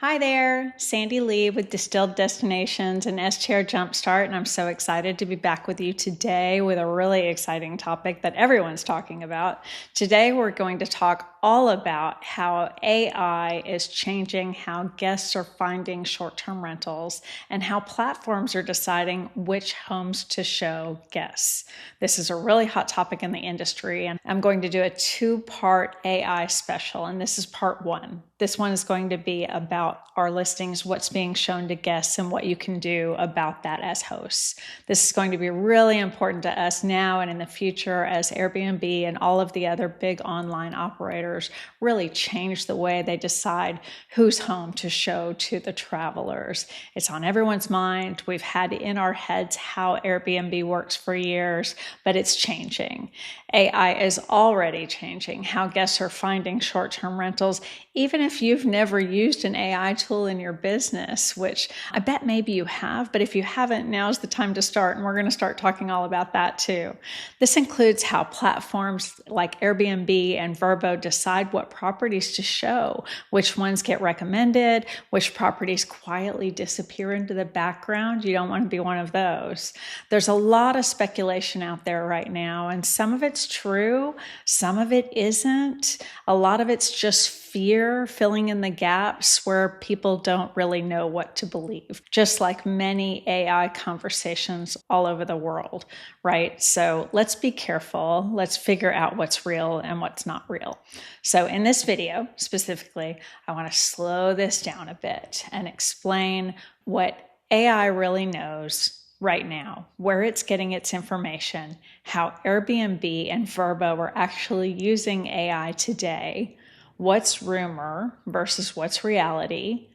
Hi there, Sandy Lee with Distilled Destinations and STR Jumpstart, and I'm so excited to be back with you today with a really exciting topic that everyone's talking about. Today we're going to talk all about how AI is changing how guests are finding short-term rentals and how platforms are deciding which homes to show guests. This is a really hot topic in the industry, and I'm going to do a two-part AI special, and this is part one. This one is going to be about our listings, what's being shown to guests, and what you can do about that as hosts. This is going to be really important to us now and in the future as Airbnb and all of the other big online operators really change the way they decide whose home to show to the travelers. It's on everyone's mind. We've had in our heads how Airbnb works for years, but it's changing. AI is already changing how guests are finding short-term rentals, even if you've never used an AI tool in your business, which I bet maybe you have, but if you haven't, now's the time to start, and we're going to start talking all about that too. This includes how platforms like Airbnb and VRBO decide what properties to show, which ones get recommended, which properties quietly disappear into the background. You don't want to be one of those. There's a lot of speculation out there right now, and some of it's true, some of it isn't. A lot of it's just fear filling in the gaps where people don't really know what to believe, just like many AI conversations all over the world, right? So let's be careful. Let's figure out what's real and what's not real. So in this video specifically, I want to slow this down a bit and explain what AI really knows right now, where it's getting its information, how Airbnb and VRBO are actually using AI today, what's rumor versus what's reality,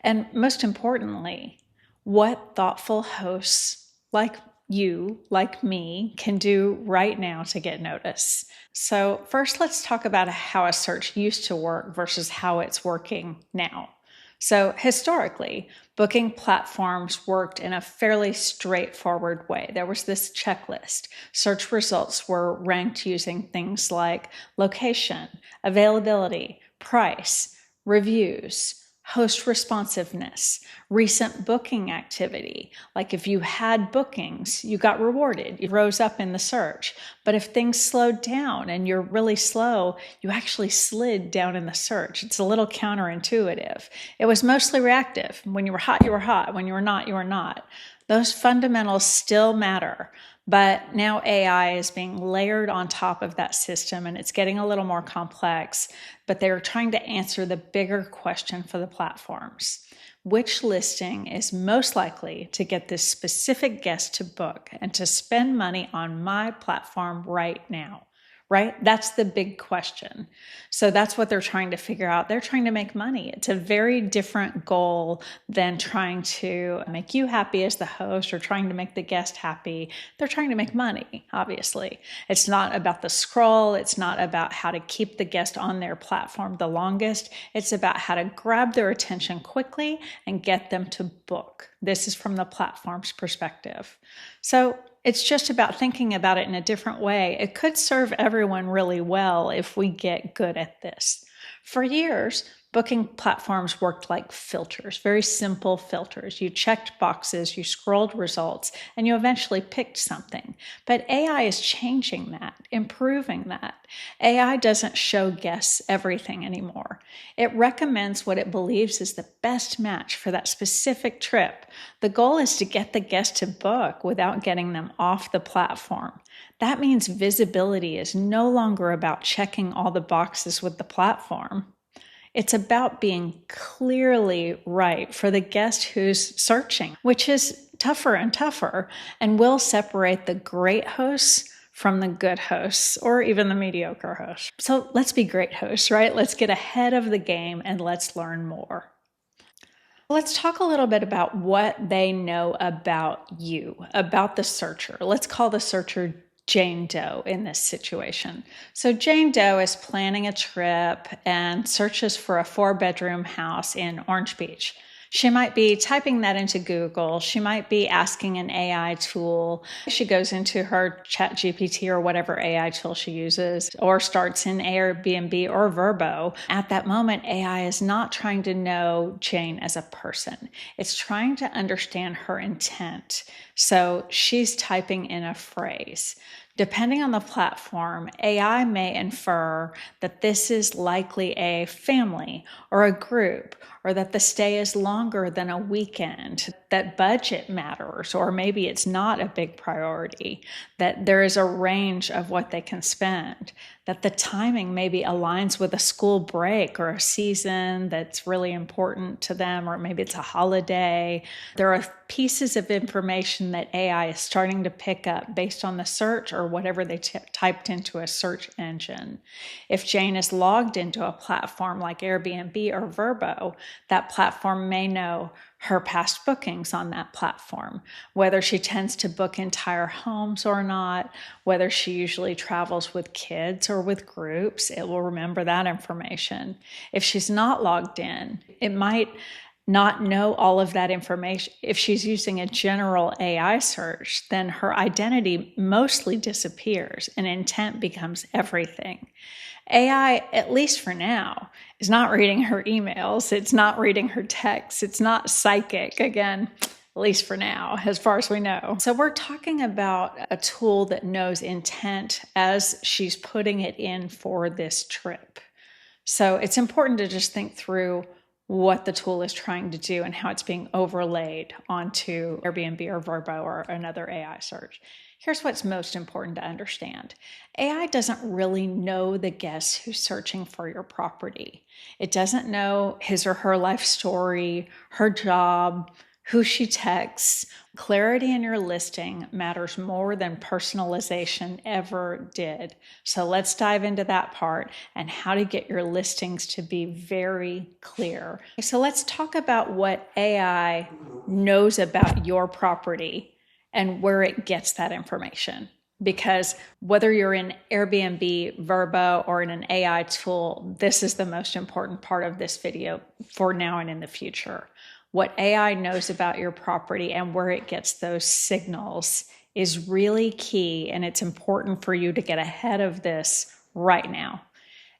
and most importantly, what thoughtful hosts like you, like me, can do right now to get notice. So first, let's talk about how a search used to work versus how it's working now. So historically, booking platforms worked in a fairly straightforward way. There was this checklist. Search results were ranked using things like location, availability, price, reviews, host responsiveness, recent booking activity. Like if you had bookings, you got rewarded, you rose up in the search. But if things slowed down and you're really slow, you actually slid down in the search. It's a little counterintuitive. It was mostly reactive. When you were hot, you were hot. When you were not, you were not. Those fundamentals still matter. But now AI is being layered on top of that system, and it's getting a little more complex, but they're trying to answer the bigger question for the platforms. Which listing is most likely to get this specific guest to book and to spend money on my platform right now? Right? That's the big question. So that's what they're trying to figure out. They're trying to make money. It's a very different goal than trying to make you happy as the host or trying to make the guest happy. They're trying to make money, obviously. It's not about the scroll. It's not about how to keep the guest on their platform the longest. It's about how to grab their attention quickly and get them to book. This is from the platform's perspective. So it's just about thinking about it in a different way. It could serve everyone really well if we get good at this. For years, booking platforms worked like filters, very simple filters. You checked boxes, you scrolled results, and you eventually picked something. But AI is changing that, improving that. AI doesn't show guests everything anymore. It recommends what it believes is the best match for that specific trip. The goal is to get the guest to book without getting them off the platform. That means visibility is no longer about checking all the boxes with the platform. It's about being clearly right for the guest who's searching, which is tougher and tougher, and will separate the great hosts from the good hosts or even the mediocre hosts. So let's be great hosts, right? Let's get ahead of the game and let's learn more. Let's talk a little bit about what they know about you, about the searcher. Let's call the searcher Jane Doe in this situation. So Jane Doe is planning a trip and searches for a 4-bedroom house in Orange Beach. She might be typing that into Google. She might be asking an AI tool. She goes into her ChatGPT or whatever AI tool she uses, or starts in Airbnb or VRBO. At that moment, AI is not trying to know Jane as a person. It's trying to understand her intent. So she's typing in a phrase. Depending on the platform, AI may infer that this is likely a family or a group, or that the stay is longer than a weekend, that budget matters, or maybe it's not a big priority, that there is a range of what they can spend, that the timing maybe aligns with a school break or a season that's really important to them, or maybe it's a holiday. There are pieces of information that AI is starting to pick up based on the search or whatever they typed into a search engine. If Jane is logged into a platform like Airbnb or VRBO, that platform may know her past bookings on that platform, whether she tends to book entire homes or not, whether she usually travels with kids or with groups. It will remember that information. If she's not logged in, it might not know all of that information. If she's using a general AI search, then her identity mostly disappears and intent becomes everything. AI, at least for now, is not reading her emails. It's not reading her texts. It's not psychic, again, at least for now, as far as we know. So we're talking about a tool that knows intent as she's putting it in for this trip. So it's important to just think through what the tool is trying to do and how it's being overlaid onto Airbnb or VRBO or another AI search. Here's what's most important to understand. AI doesn't really know the guest who's searching for your property. It doesn't know his or her life story, her job, who she texts. Clarity in your listing matters more than personalization ever did. So let's dive into that part and how to get your listings to be very clear. So let's talk about what AI knows about your property and where it gets that information. Because whether you're in Airbnb, VRBO, or in an AI tool, this is the most important part of this video for now and in the future. What AI knows about your property and where it gets those signals is really key, and it's important for you to get ahead of this right now.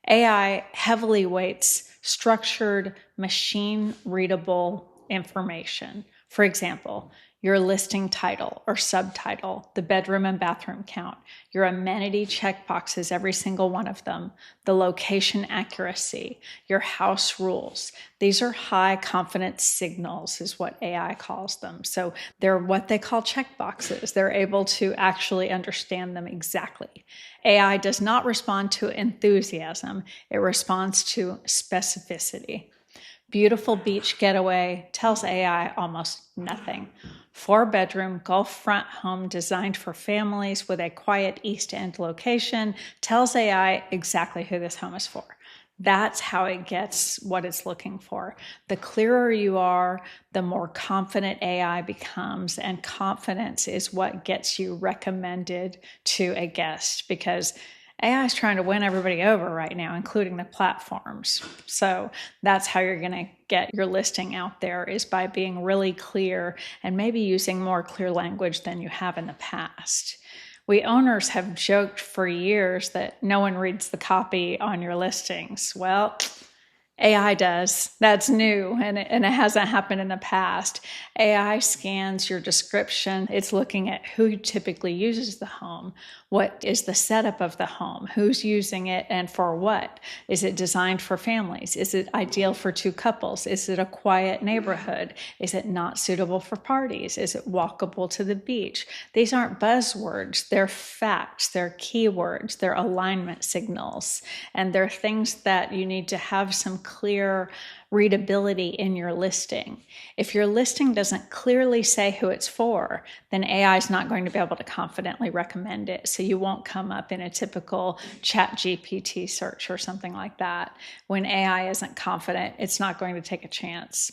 AI heavily weights structured, machine-readable information. For example, your listing title or subtitle, the bedroom and bathroom count, your amenity checkboxes, every single one of them, the location accuracy, your house rules. These are high confidence signals is what AI calls them. So they're what they call checkboxes. They're able to actually understand them exactly. AI does not respond to enthusiasm. It responds to specificity. Beautiful beach getaway tells AI almost nothing. 4-bedroom Gulf front home designed for families with a quiet East End location tells AI exactly who this home is for. That's how it gets what it's looking for. The clearer you are, the more confident AI becomes, and confidence is what gets you recommended to a guest, because AI is trying to win everybody over right now, including the platforms. So that's how you're going to get your listing out there, is by being really clear and maybe using more clear language than you have in the past. We owners have joked for years that no one reads the copy on your listings. Well, AI does. That's new, and it hasn't happened in the past. AI scans your description. It's looking at who typically uses the home. What is the setup of the home? Who's using it and for what? Is it designed for families? Is it ideal for 2 couples? Is it a quiet neighborhood? Is it not suitable for parties? Is it walkable to the beach? These aren't buzzwords. They're facts. They're keywords. They're alignment signals. And they're things that you need to have some clear readability in your listing. If your listing doesn't clearly say who it's for, then AI is not going to be able to confidently recommend it. So you won't come up in a typical ChatGPT search or something like that. When AI isn't confident, it's not going to take a chance.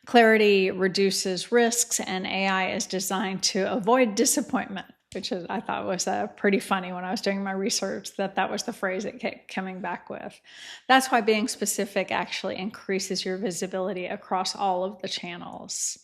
Clarity reduces risks, and AI is designed to avoid disappointment. which is, I thought was pretty funny when I was doing my research, that was the phrase it kept coming back with. That's why being specific actually increases your visibility across all of the channels.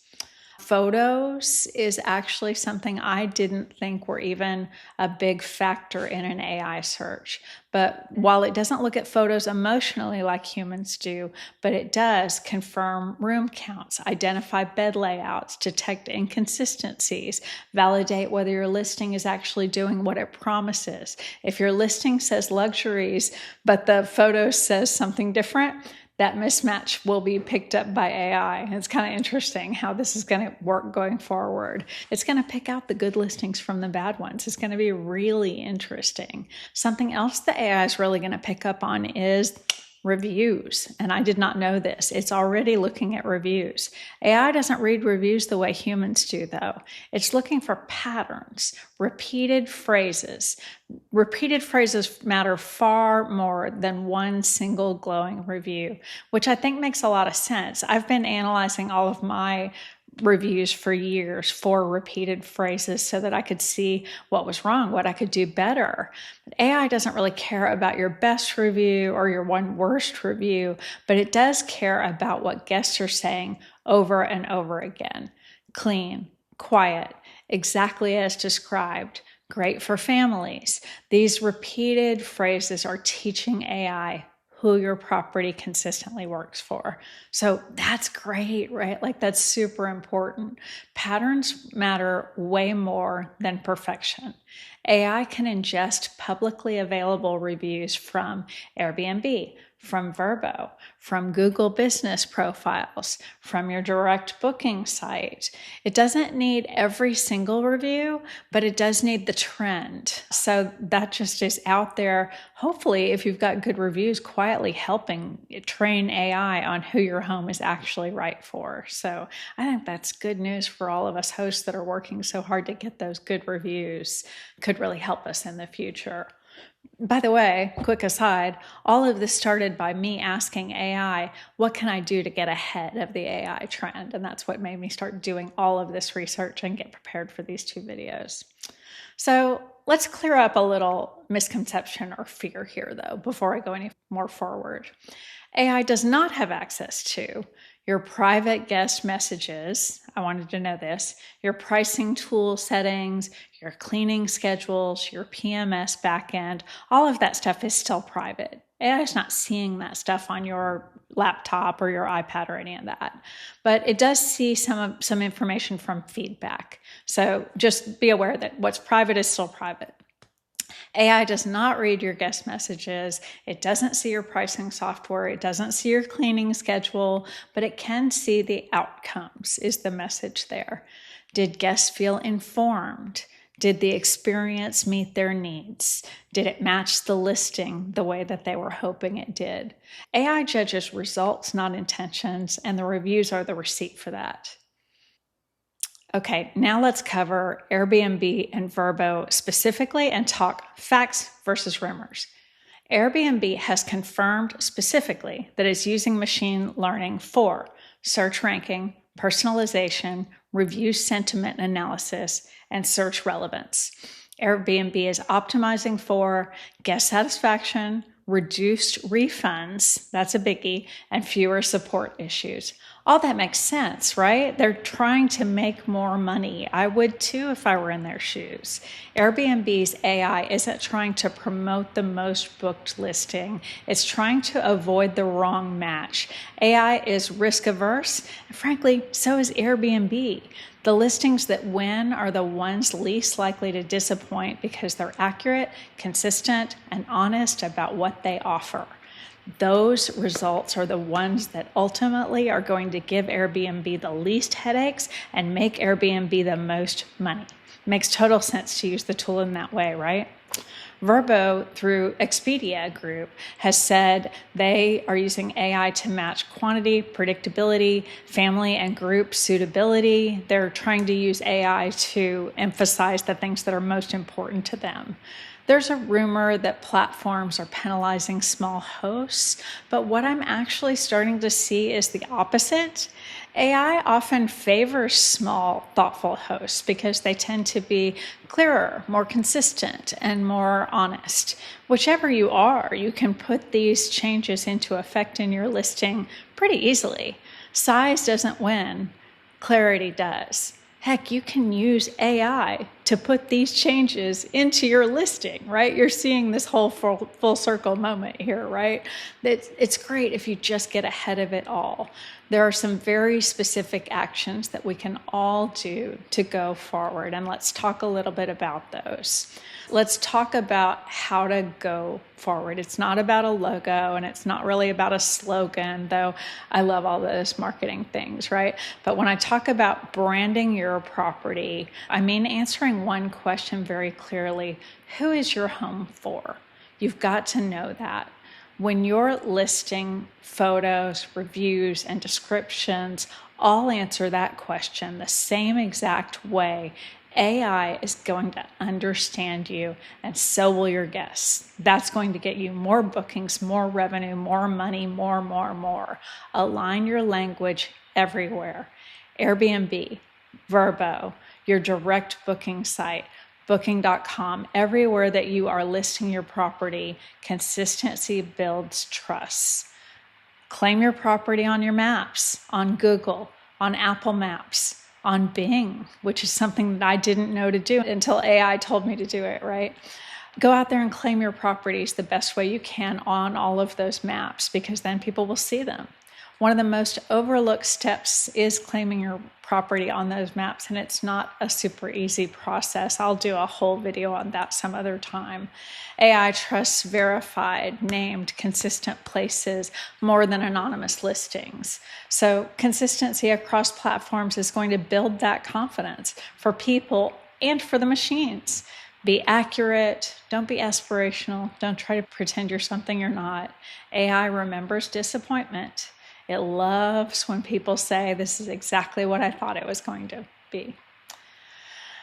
Photos is actually something I didn't think were even a big factor in an AI search. But while it doesn't look at photos emotionally like humans do, but it does confirm room counts, identify bed layouts, detect inconsistencies, validate whether your listing is actually doing what it promises. If your listing says luxuries, but the photo says something different, that mismatch will be picked up by AI. It's kind of interesting how this is going to work going forward. It's going to pick out the good listings from the bad ones. It's going to be really interesting. Something else the AI is really going to pick up on is reviews. And I did not know this. It's already looking at reviews. AI doesn't read reviews the way humans do, though. It's looking for patterns, repeated phrases. Repeated phrases matter far more than one single glowing review, which I think makes a lot of sense. I've been analyzing all of my reviews for years for repeated phrases so that I could see what was wrong, what I could do better. But AI doesn't really care about your best review or your one worst review, but it does care about what guests are saying over and over again. Clean, quiet, exactly as described, great for families. These repeated phrases are teaching AI who your property consistently works for. So that's great, right? Like that's super important. Patterns matter way more than perfection. AI can ingest publicly available reviews from Airbnb, from VRBO, from Google business profiles, from your direct booking site. It doesn't need every single review, but it does need the trend. So that just is out there. Hopefully, if you've got good reviews, quietly helping train AI on who your home is actually right for. So I think that's good news for all of us hosts that are working so hard to get those good reviews. Could really help us in the future. By the way, quick aside, all of this started by me asking AI, what can I do to get ahead of the AI trend? And that's what made me start doing all of this research and get prepared for these 2 videos. So let's clear up a little misconception or fear here, though, before I go any more forward. AI does not have access to your private guest messages. I wanted to know this, your pricing tool settings, your cleaning schedules, your PMS backend, all of that stuff is still private. AI is not seeing that stuff on your laptop or your iPad or any of that. But it does see some information from feedback. So just be aware that what's private is still private. AI does not read your guest messages. It doesn't see your pricing software. It doesn't see your cleaning schedule, but it can see the outcomes, is the message there. Did guests feel informed? Did the experience meet their needs? Did it match the listing the way that they were hoping it did? AI judges results, not intentions, and the reviews are the receipt for that. Okay, now let's cover Airbnb and VRBO specifically and talk facts versus rumors. Airbnb has confirmed specifically that it's using machine learning for search ranking, personalization, review sentiment analysis, and search relevance. Airbnb is optimizing for guest satisfaction, reduced refunds, that's a biggie, and fewer support issues. All that makes sense, right? They're trying to make more money. I would too if I were in their shoes. Airbnb's AI isn't trying to promote the most booked listing. It's trying to avoid the wrong match. AI is risk averse. And frankly, so is Airbnb. The listings that win are the ones least likely to disappoint because they're accurate, consistent, and honest about what they offer. Those results are the ones that ultimately are going to give Airbnb the least headaches and make Airbnb the most money. It makes total sense to use the tool in that way, right? VRBO, through Expedia Group, has said they are using AI to match quantity, predictability, family and group suitability. They're trying to use AI to emphasize the things that are most important to them. There's a rumor that platforms are penalizing small hosts, but what I'm actually starting to see is the opposite. AI often favors small, thoughtful hosts because they tend to be clearer, more consistent, and more honest. Whichever you are, you can put these changes into effect in your listing pretty easily. Size doesn't win, clarity does. Heck, you can use AI to put these changes into your listing, right? You're seeing this whole full circle moment here, right? It's great if you just get ahead of it all. There are some very specific actions that we can all do to go forward, and let's talk a little bit about those. Let's talk about how to go forward. It's not about a logo and it's not really about a slogan, though I love all those marketing things, right? But when I talk about branding your property, I mean answering one question very clearly: who is your home for? You've got to know that. When you're listing photos, reviews, and descriptions all answer that question the same exact way, AI is going to understand you, and so will your guests. That's going to get you more bookings, more revenue, more money, more. Align your language everywhere. Airbnb, VRBO, your direct booking site, Booking.com, everywhere that you are listing your property, consistency builds trust. Claim your property on your maps, on Google, on Apple Maps, on Bing, which is something that I didn't know to do until AI told me to do it, right? Go out there and claim your properties the best way you can on all of those maps, because then people will see them. One of the most overlooked steps is claiming your property on those maps, and it's not a super easy process. I'll do a whole video on that some other time. AI trusts verified, named, consistent places more than anonymous listings. So consistency across platforms is going to build that confidence for people and for the machines. Be accurate, don't be aspirational, don't try to pretend you're something you're not. AI remembers disappointment. It loves when people say, this is exactly what I thought it was going to be.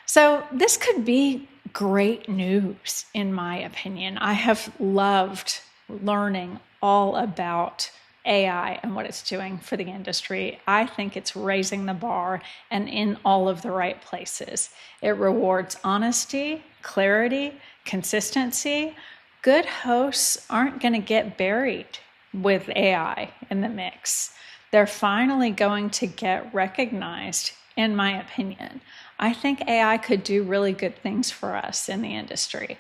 So this could be great news, in my opinion. I have loved learning all about AI and what it's doing for the industry. I think it's raising the bar and in all of the right places. It rewards honesty, clarity, consistency. Good hosts aren't going to get buried with AI in the mix. They're finally going to get recognized, in my opinion. I think AI could do really good things for us in the industry.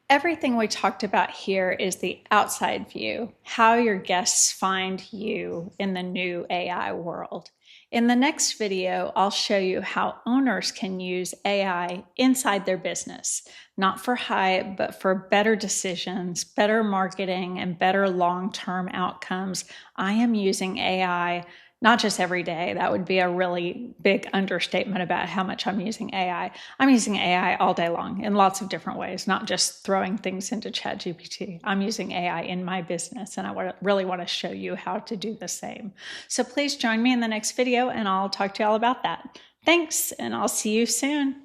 Everything we talked about here is the outside view, how your guests find you in the new AI world. In the next video, I'll show you how owners can use AI inside their business, not for hype, but for better decisions, better marketing, and better long-term outcomes. I am using AI not just every day. That would be a really big understatement about how much I'm using AI. I'm using AI all day long in lots of different ways, not just throwing things into ChatGPT. I'm using AI in my business, and I really want to show you how to do the same. So please join me in the next video, and I'll talk to you all about that. Thanks, and I'll see you soon.